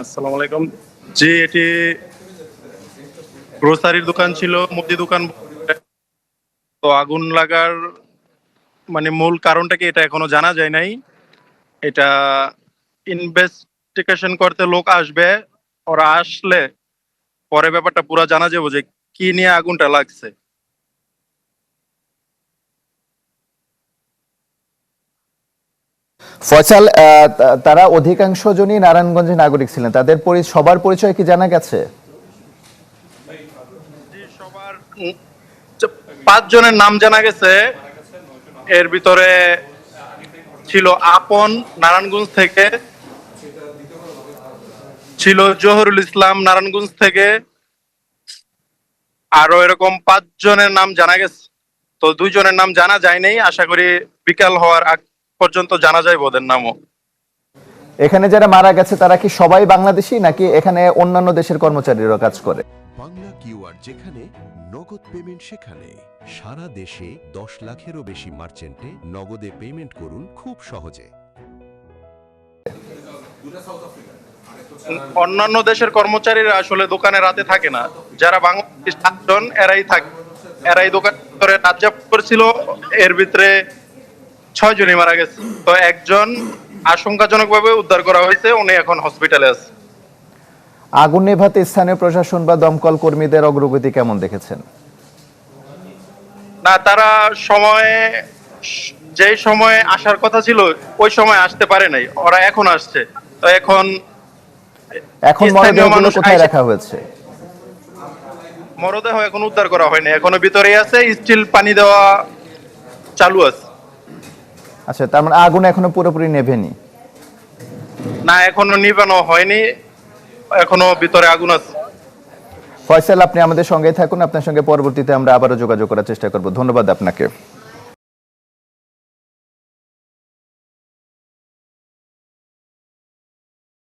আসসালামু আলাইকুম। জি, এটি গ্রোসারির দোকান ছিল, মুদি দোকান। তো আগুন লাগার মূল কারণটা কি এটা এখনো জানা যায় নাই। এটা ইনভেস্টিগেশন করতে লোক আসবে। ওরা আসলে পরে ব্যাপারটা পুরা জানা যাবে যে কি নিয়ে আগুনটা লাগছে। ফয়সাল, তারা অধিকাংশ জনই নারায়ণগঞ্জের নাগরিক ছিলেন, তাদের সবার পরিচয় কি জানা গেছে? জি, সবার 5 জনের নাম জানা গেছে। এর ভিতরে ছিল আপন নারায়ণগঞ্জ থেকে, ছিল জহুরুল ইসলাম নারায়ণগঞ্জ থেকে, আরো এরকম 5 জনের নাম জানা গেছে। তো 2 জনের নাম জানা যায় নাই, আশা করি বিকাল হওয়ার আগ পর্যন্ত জানা যায় ওদের নামও। এখানে যারা মারা গেছে তারা কি সবাই বাংলাদেশী নাকি এখানে অন্যান্য দেশের কর্মচারীরা কাজ করে? বাংলা কিউআর যেখানে নগদ পেমেন্ট সেখানে সারা দেশে 10 লাখেরও বেশি মার্চেন্টে নগদে পেমেন্ট করুন খুব সহজে। অন্যান্য দেশের কর্মচারীরা আসলে দোকানে রাতে থাকে না, যারা বাংলাদেশ 7 জন এরাই থাকে। এরাই দোকান করে রাত যাপন করেছিল। এর ভিতরে 6 জনই মারা গেছে। তো একজন আশঙ্কাজনকভাবে উদ্ধার করা হয়েছে, উনি এখন হসপিটালে আছে। আগুন নেভাতে স্থানীয় প্রশাসন বা দমকল কর্মীদের অগ্রগতি কেমন দেখেছেন? না, তারা যে সময়ে আসার কথা ছিল ওই সময় আসতে পারে নাই, ওরা এখন আসছে। তো এখন মরদেহগুলো কোথায় আইসা, রাখা হয়েছে? মরদেহ এখন উদ্ধার করা হয়নি, এখনো ভিতরেই আছে। স্টিল পানি দেওয়া চালু আছে। আচ্ছা, তার মানে আগুন এখনো পুরোপুরি নেভেনি? না, এখনো নিভানো হয়নি, এখনো ভিতরে আগুন আছে। ফয়সাল, আপনি আমাদের সঙ্গেই থাকুন, আপনার সঙ্গে পরবর্তীতে আমরা আবারও যোগাযোগ করার চেষ্টা করব। ধন্যবাদ আপনাকে।